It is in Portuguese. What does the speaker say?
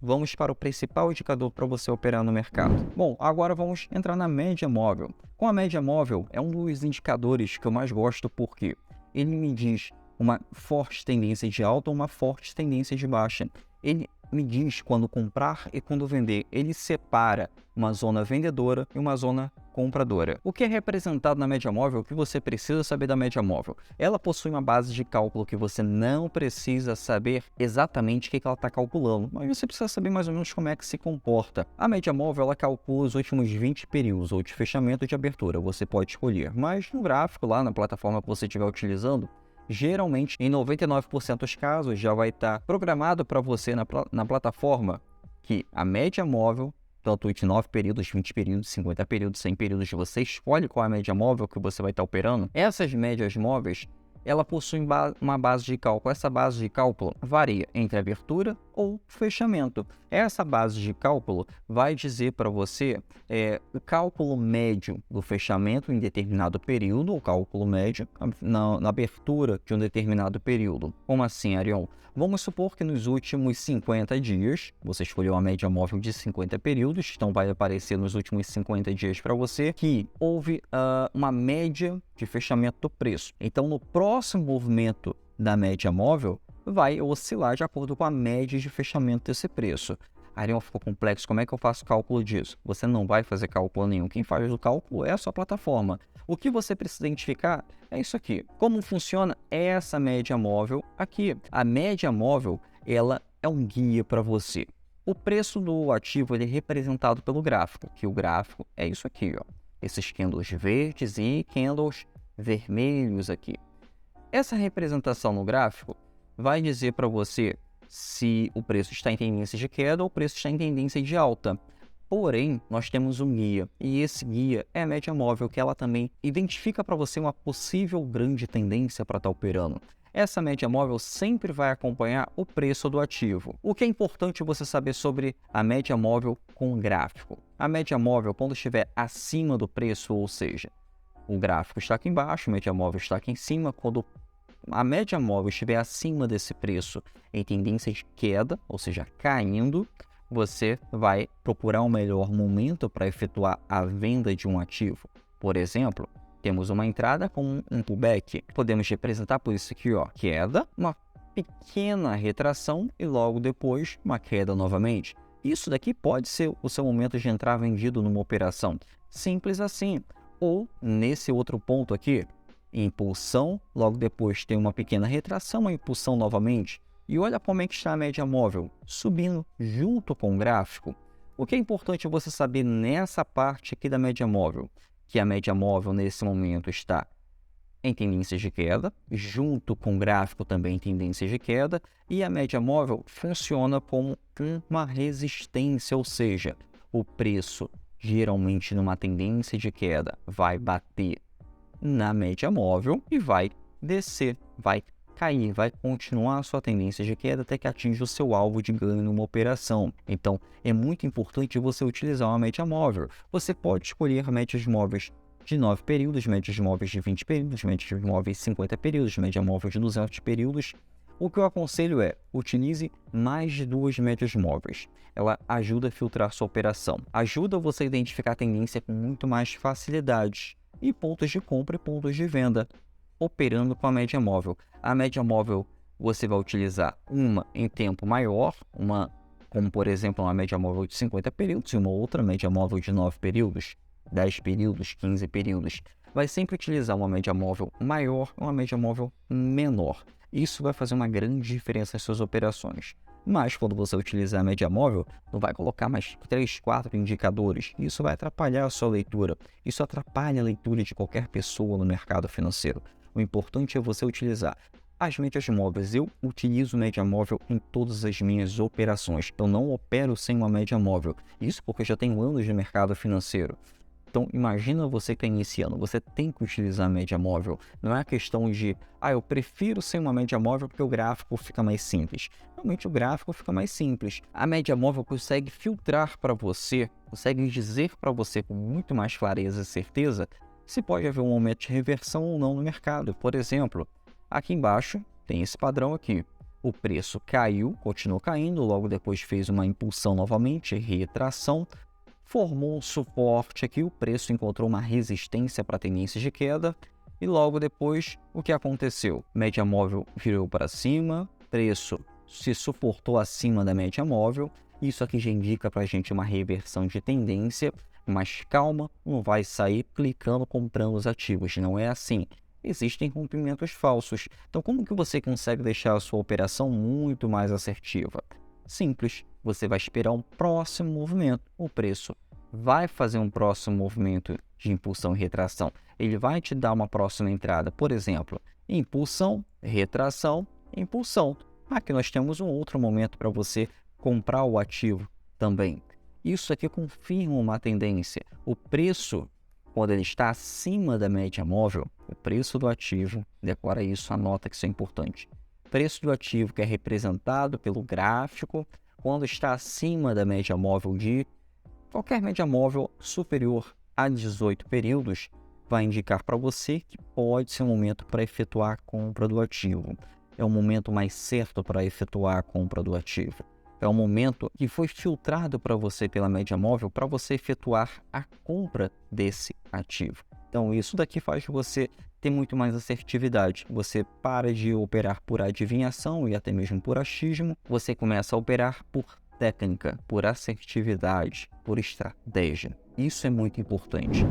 vamos para o principal indicador para você operar no mercado. Bom, agora vamos entrar na média móvel. Com a média móvel, é um dos indicadores que eu mais gosto porque ele me diz uma forte tendência de alta ou uma forte tendência de baixa. Ele me diz quando comprar e quando vender. Ele separa uma zona vendedora e uma zona compradora. O que é representado na média móvel? O que você precisa saber da média móvel? Ela possui uma base de cálculo que você não precisa saber exatamente o que ela está calculando, mas você precisa saber mais ou menos como é que se comporta. A média móvel ela calcula os últimos 20 períodos, ou de fechamento ou de abertura, você pode escolher. Mas no gráfico, lá na plataforma que você estiver utilizando, geralmente, em 99% dos casos, já vai estar programado para você na plataforma que a média móvel, tanto de 9 períodos, 20 períodos, 50 períodos, 100 períodos, você escolhe qual é a média móvel que você vai estar operando. Essas médias móveis, ela possui uma base de cálculo. Essa base de cálculo varia entre abertura ou fechamento. Essa base de cálculo vai dizer para você o cálculo médio do fechamento em determinado período, o cálculo médio na abertura de um determinado período. Como assim, Arion? Vamos supor que nos últimos 50 dias, você escolheu a média móvel de 50 períodos, então vai aparecer nos últimos 50 dias para você que houve uma média de fechamento do preço. Então, no próximo movimento da média móvel, vai oscilar de acordo com a média de fechamento desse preço. Arion, ficou complexo, como é que eu faço cálculo disso? Você não vai fazer cálculo nenhum, quem faz o cálculo é a sua plataforma. O que você precisa identificar é isso aqui. Como funciona essa média móvel aqui? A média móvel, ela é um guia para você. O preço do ativo ele é representado pelo gráfico, que o gráfico é isso aqui, ó. Esses candles verdes e candles vermelhos aqui. Essa representação no gráfico vai dizer para você se o preço está em tendência de queda ou o preço está em tendência de alta. Porém, nós temos um guia, e esse guia é a média móvel, que ela também identifica para você uma possível grande tendência para estar operando. Essa média móvel sempre vai acompanhar o preço do ativo. O que é importante você saber sobre a média móvel com o gráfico? A média móvel, quando estiver acima do preço, ou seja, o gráfico está aqui embaixo, a média móvel está aqui em cima, quando a média móvel estiver acima desse preço em tendência de queda, ou seja, caindo, você vai procurar um melhor momento para efetuar a venda de um ativo. Por exemplo, temos uma entrada com um pullback. Podemos representar por isso aqui, ó, queda, uma pequena retração e logo depois uma queda novamente. Isso daqui pode ser o seu momento de entrar vendido numa operação. Simples assim. Ou nesse outro ponto aqui, impulsão, logo depois tem uma pequena retração, uma impulsão novamente. E olha como é que está a média móvel, subindo junto com o gráfico. O que é importante você saber nessa parte aqui da média móvel? Que a média móvel nesse momento está em tendência de queda, junto com o gráfico também em tendência de queda, e a média móvel funciona como uma resistência, ou seja, o preço geralmente numa tendência de queda vai bater na média móvel e vai descer, vai cair, vai continuar a sua tendência de queda até que atinja o seu alvo de ganho numa operação. Então, é muito importante você utilizar uma média móvel. Você pode escolher médias móveis de 9 períodos, médias móveis de 20 períodos, médias móveis de 50 períodos, média móvel de 200 períodos. O que eu aconselho é, utilize mais de 2 médias móveis. Ela ajuda a filtrar sua operação. Ajuda você a identificar a tendência com muito mais facilidade. E pontos de compra e pontos de venda, operando com a média móvel. A média móvel você vai utilizar uma em tempo maior, como por exemplo uma média móvel de 50 períodos e uma outra média móvel de 9 períodos, 10 períodos, 15 períodos. Vai sempre utilizar uma média móvel maior e uma média móvel menor. Isso vai fazer uma grande diferença nas suas operações. Mas quando você utilizar a média móvel, não vai colocar mais 3, 4 indicadores. Isso vai atrapalhar a sua leitura. Isso atrapalha a leitura de qualquer pessoa no mercado financeiro. O importante é você utilizar as médias móveis. Eu utilizo média móvel em todas as minhas operações. Eu não opero sem uma média móvel. Isso porque eu já tenho anos de mercado financeiro. Então, imagina você que está iniciando, você tem que utilizar a média móvel. Não é a questão de, eu prefiro ser uma média móvel porque o gráfico fica mais simples. Realmente o gráfico fica mais simples. A média móvel consegue filtrar para você, consegue dizer para você com muito mais clareza e certeza se pode haver um momento de reversão ou não no mercado. Por exemplo, aqui embaixo tem esse padrão aqui. o preço caiu, continuou caindo, logo depois fez uma impulsão novamente, retração, formou um suporte aqui, o preço encontrou uma resistência para tendências de queda e logo depois o que aconteceu? Média móvel virou para cima, preço se suportou acima da média móvel, isso aqui já indica para a gente uma reversão de tendência, mas calma, não vai sair clicando, comprando os ativos, não é assim. Existem rompimentos falsos. Então, como que você consegue deixar a sua operação muito mais assertiva? Simples, você vai esperar um próximo movimento. O preço vai fazer um próximo movimento de impulsão e retração. Ele vai te dar uma próxima entrada, por exemplo, impulsão, retração, impulsão. Aqui nós temos um outro momento para você comprar o ativo também. Isso aqui confirma uma tendência. O preço, quando ele está acima da média móvel, o preço do ativo, decora isso, anota que isso é importante. Preço do ativo que é representado pelo gráfico, quando está acima da média móvel de qualquer média móvel superior a 18 períodos, vai indicar para você que pode ser um momento para efetuar a compra do ativo. É o momento mais certo para efetuar a compra do ativo. É o momento que foi filtrado para você pela média móvel para você efetuar a compra desse ativo. Então, isso daqui faz você ter muito mais assertividade. Você para de operar por adivinhação e até mesmo por achismo. Você começa a operar por técnica, por assertividade, por estratégia. Isso é muito importante.